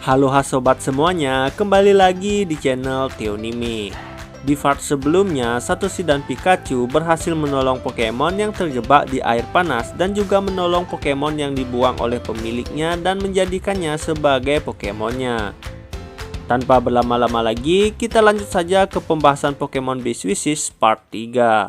Halo sobat semuanya, kembali lagi di channel Theonime. Di part sebelumnya, Satoshi dan Pikachu berhasil menolong Pokemon yang terjebak di air panas dan juga menolong Pokemon yang dibuang oleh pemiliknya dan menjadikannya sebagai Pokemonnya. Tanpa berlama-lama lagi, kita lanjut saja ke pembahasan Pokemon Beast Wishes part 3.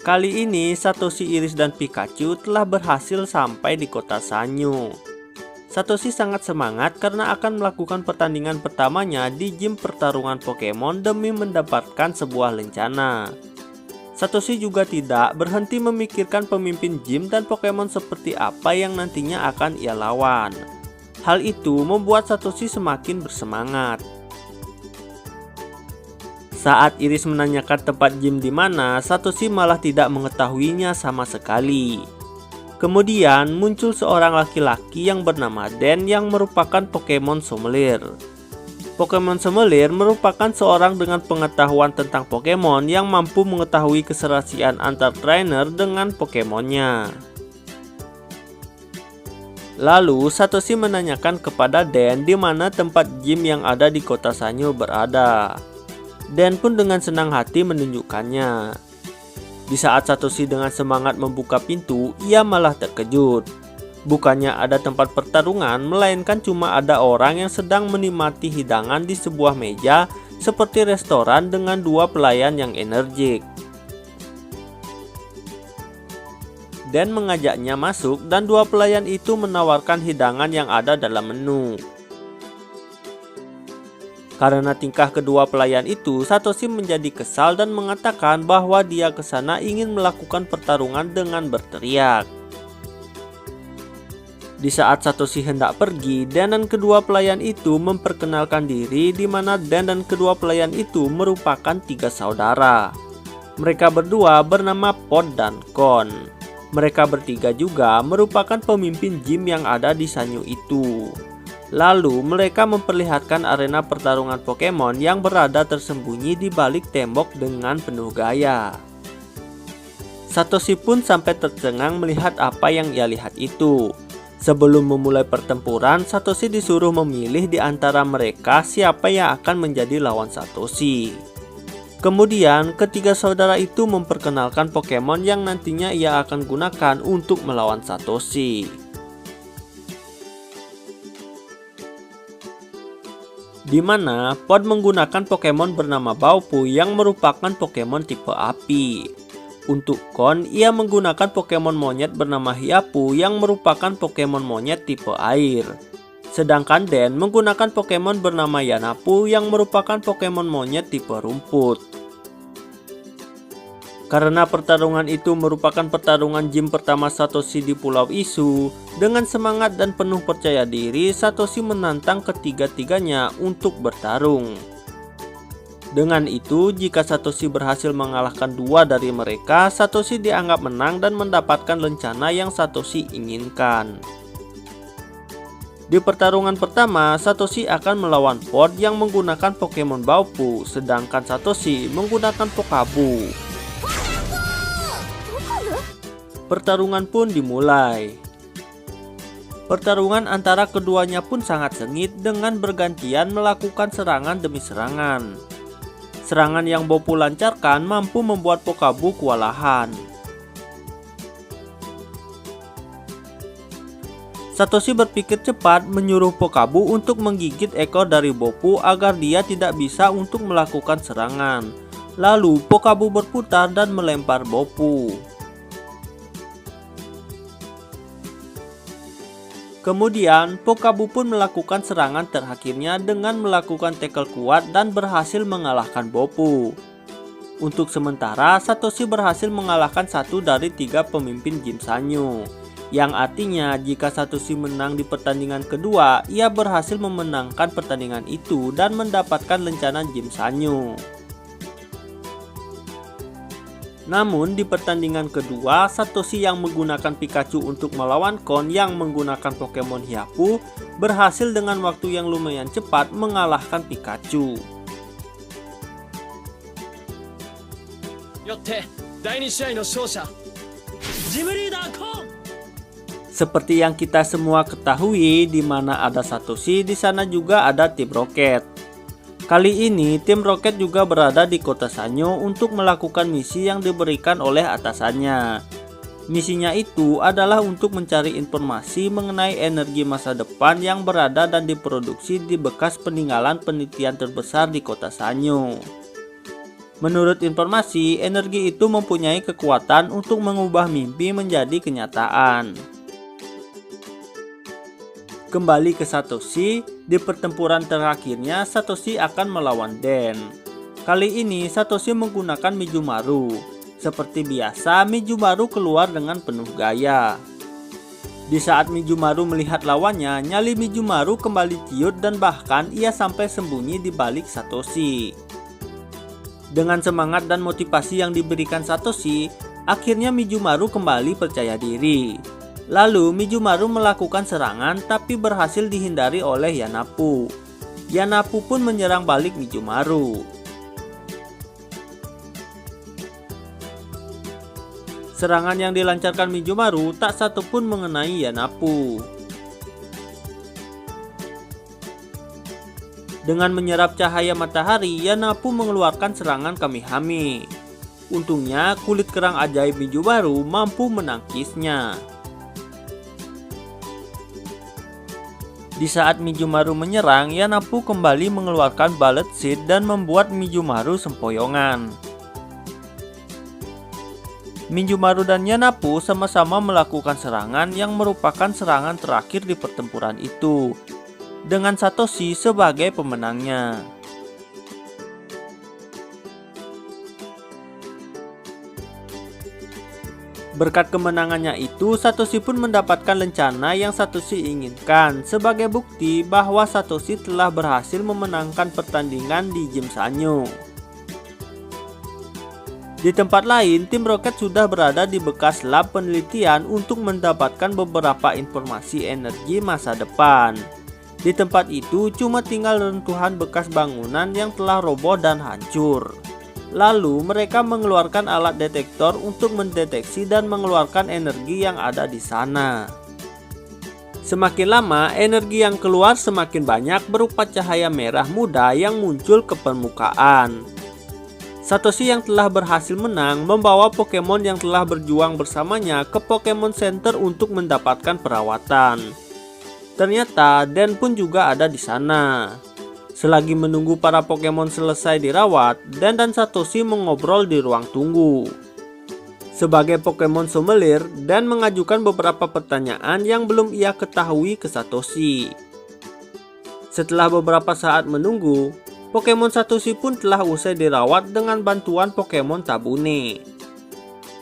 Kali ini Satoshi, Iris, dan Pikachu telah berhasil sampai di kota Sanyu. Satoshi sangat semangat karena akan melakukan pertandingan pertamanya di gym pertarungan Pokemon demi mendapatkan sebuah lencana. Satoshi juga tidak berhenti memikirkan pemimpin gym dan Pokemon seperti apa yang nantinya akan ia lawan. Hal itu membuat Satoshi semakin bersemangat. Saat Iris menanyakan tempat gym di mana, Satoshi malah tidak mengetahuinya sama sekali. Kemudian muncul seorang laki-laki yang bernama Dan yang merupakan Pokemon Sommelier. Pokemon Sommelier merupakan seorang dengan pengetahuan tentang Pokemon yang mampu mengetahui keserasian antar trainer dengan Pokemonnya. Lalu Satoshi menanyakan kepada Dan di mana tempat gym yang ada di kota Sanyu berada. Dan pun dengan senang hati menunjukkannya. Di saat Satoshi dengan semangat membuka pintu, ia malah terkejut. Bukannya ada tempat pertarungan, melainkan cuma ada orang yang sedang menikmati hidangan di sebuah meja seperti restoran dengan dua pelayan yang energik. Dan mengajaknya masuk dan dua pelayan itu menawarkan hidangan yang ada dalam menu. Karena tingkah kedua pelayan itu, Satoshi menjadi kesal dan mengatakan bahwa dia ke sana ingin melakukan pertarungan dengan berteriak. Di saat Satoshi hendak pergi, Dan dan kedua pelayan itu memperkenalkan diri di mana Dan dan kedua pelayan itu merupakan tiga saudara. Mereka berdua bernama Pod dan Kon. Mereka bertiga juga merupakan pemimpin gym yang ada di Sanyu itu. Lalu mereka memperlihatkan arena pertarungan Pokemon yang berada tersembunyi di balik tembok dengan penuh gaya. Satoshi pun sampai tercengang melihat apa yang ia lihat itu. Sebelum memulai pertempuran, Satoshi disuruh memilih di antara mereka siapa yang akan menjadi lawan Satoshi. Kemudian ketiga saudara itu memperkenalkan Pokemon yang nantinya ia akan gunakan untuk melawan Satoshi. Di mana Pod menggunakan Pokemon bernama Baupu yang merupakan Pokemon tipe api. Untuk Kon, ia menggunakan Pokemon monyet bernama Hiapu yang merupakan Pokemon monyet tipe air. Sedangkan Den menggunakan Pokemon bernama Yanapu yang merupakan Pokemon monyet tipe rumput. Karena pertarungan itu merupakan pertarungan gym pertama Satoshi di Pulau Isu, dengan semangat dan penuh percaya diri, Satoshi menantang ketiga-tiganya untuk bertarung. Dengan itu, jika Satoshi berhasil mengalahkan dua dari mereka, Satoshi dianggap menang dan mendapatkan lencana yang Satoshi inginkan. Di pertarungan pertama, Satoshi akan melawan Pod yang menggunakan Pokemon Baupu, sedangkan Satoshi menggunakan Pokabu. Pertarungan pun dimulai. Pertarungan antara keduanya pun sangat sengit dengan bergantian melakukan serangan demi serangan. Serangan yang Baupu lancarkan mampu membuat Pokabu kewalahan. Satoshi berpikir cepat menyuruh Pokabu untuk menggigit ekor dari Baupu agar dia tidak bisa untuk melakukan serangan. Lalu Pokabu berputar dan melempar Baupu. Kemudian Pokabu pun melakukan serangan terakhirnya dengan melakukan tackle kuat dan berhasil mengalahkan Baupu. Untuk sementara Satoshi berhasil mengalahkan satu dari tiga pemimpin gym Sanyu. Yang artinya jika Satoshi menang di pertandingan kedua, ia berhasil memenangkan pertandingan itu dan mendapatkan lencana gym Sanyu. Namun di pertandingan kedua, Satoshi yang menggunakan Pikachu untuk melawan Kon yang menggunakan Pokemon Hiapu berhasil dengan waktu yang lumayan cepat mengalahkan Pikachu. よって第2試合の勝者ジムリーダーコーン Seperti yang kita semua ketahui, di mana ada Satoshi, di sana juga ada tim Rocket. Kali ini tim Rocket juga berada di kota Sanyo untuk melakukan misi yang diberikan oleh atasannya. Misinya itu adalah untuk mencari informasi mengenai energi masa depan yang berada dan diproduksi di bekas peninggalan penelitian terbesar di kota Sanyo. Menurut informasi, energi itu mempunyai kekuatan untuk mengubah mimpi menjadi kenyataan. Kembali ke Satoshi, di pertempuran terakhirnya Satoshi akan melawan Den. Kali ini Satoshi menggunakan Mijumaru. Seperti biasa, Mijumaru keluar dengan penuh gaya. Di saat Mijumaru melihat lawannya, nyali Mijumaru kembali ciut dan bahkan ia sampai sembunyi di balik Satoshi. Dengan semangat dan motivasi yang diberikan Satoshi, akhirnya Mijumaru kembali percaya diri. Lalu Mijumaru melakukan serangan tapi berhasil dihindari oleh Yanapu. Yanapu pun menyerang balik Mijumaru. Serangan yang dilancarkan Mijumaru tak satu pun mengenai Yanapu. Dengan menyerap cahaya matahari, Yanapu mengeluarkan serangan Kamihame. Untungnya kulit kerang ajaib Mijumaru mampu menangkisnya. Di saat Mijumaru menyerang, Yanapu kembali mengeluarkan Bullet Seed dan membuat Mijumaru sempoyongan. Mijumaru dan Yanapu sama-sama melakukan serangan yang merupakan serangan terakhir di pertempuran itu, dengan Satoshi sebagai pemenangnya. Berkat kemenangannya itu, Satoshi pun mendapatkan lencana yang Satoshi inginkan sebagai bukti bahwa Satoshi telah berhasil memenangkan pertandingan di Gym Sanyo. Di tempat lain, tim Rocket sudah berada di bekas lab penelitian untuk mendapatkan beberapa informasi energi masa depan. Di tempat itu cuma tinggal reruntuhan bekas bangunan yang telah roboh dan hancur. Lalu mereka mengeluarkan alat detektor untuk mendeteksi dan mengeluarkan energi yang ada di sana. Semakin lama, energi yang keluar semakin banyak berupa cahaya merah muda yang muncul ke permukaan. Satoshi yang telah berhasil menang membawa Pokemon yang telah berjuang bersamanya ke Pokemon Center untuk mendapatkan perawatan. Ternyata Den pun juga ada di sana. Selagi menunggu para Pokemon selesai dirawat, Den dan Satoshi mengobrol di ruang tunggu. Sebagai Pokemon sommelier, Den mengajukan beberapa pertanyaan yang belum ia ketahui ke Satoshi. Setelah beberapa saat menunggu, Pokemon Satoshi pun telah usai dirawat dengan bantuan Pokemon Tabune.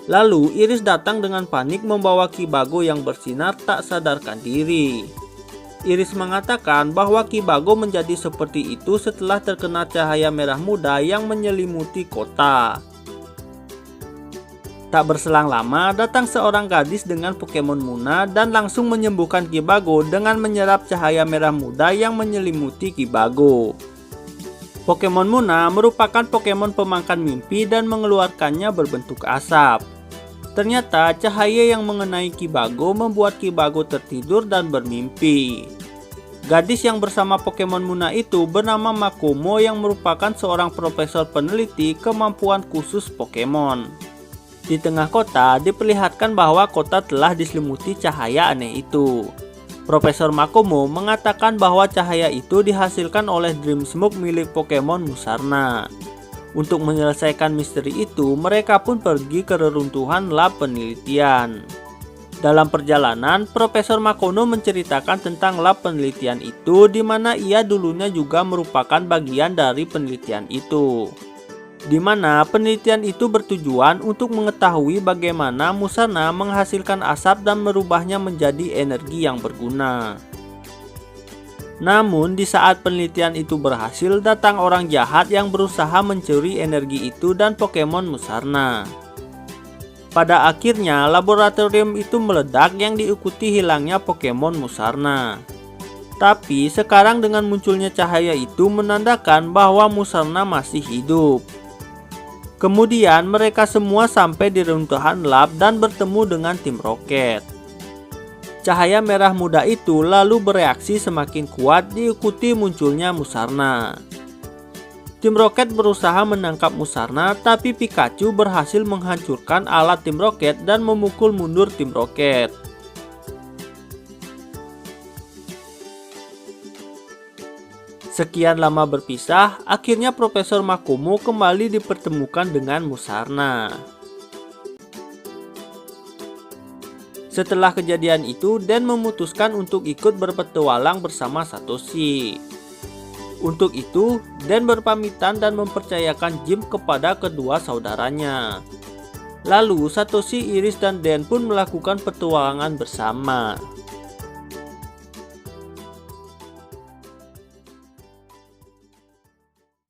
Lalu Iris datang dengan panik membawa Kibago yang bersinar tak sadarkan diri. Iris mengatakan bahwa Kibago menjadi seperti itu setelah terkena cahaya merah muda yang menyelimuti kota. Tak berselang lama, datang seorang gadis dengan Pokemon Muna dan langsung menyembuhkan Kibago dengan menyerap cahaya merah muda yang menyelimuti Kibago. Pokemon Muna merupakan Pokemon pemakan mimpi dan mengeluarkannya berbentuk asap. Ternyata cahaya yang mengenai Kibago membuat Kibago tertidur dan bermimpi. Gadis yang bersama Pokemon Muna itu bernama Makomo yang merupakan seorang profesor peneliti kemampuan khusus Pokemon. Di tengah kota diperlihatkan bahwa kota telah diselimuti cahaya aneh itu. Profesor Makomo mengatakan bahwa cahaya itu dihasilkan oleh Dream Smoke milik Pokemon Musarna. Untuk menyelesaikan misteri itu, mereka pun pergi ke reruntuhan lab penelitian. Dalam perjalanan, Profesor Makono menceritakan tentang lab penelitian itu, di mana ia dulunya juga merupakan bagian dari penelitian itu. Di mana penelitian itu bertujuan untuk mengetahui bagaimana Musarna menghasilkan asap dan merubahnya menjadi energi yang berguna. Namun di saat penelitian itu berhasil, datang orang jahat yang berusaha mencuri energi itu dan Pokemon Musarna. Pada akhirnya laboratorium itu meledak yang diikuti hilangnya Pokemon Musarna. Tapi sekarang dengan munculnya cahaya itu menandakan bahwa Musarna masih hidup. Kemudian mereka semua sampai di reruntuhan lab dan bertemu dengan tim Rocket. Cahaya merah muda itu lalu bereaksi semakin kuat diikuti munculnya Musarna. Tim Rocket berusaha menangkap Musarna, tapi Pikachu berhasil menghancurkan alat Tim Rocket dan memukul mundur Tim Rocket. Sekian lama berpisah, akhirnya Profesor Makomo kembali dipertemukan dengan Musarna. Setelah kejadian itu, Dan memutuskan untuk ikut berpetualang bersama Satoshi. Untuk itu, Dan berpamitan dan mempercayakan Jim kepada kedua saudaranya. Lalu, Satoshi, Iris, dan Dan pun melakukan petualangan bersama.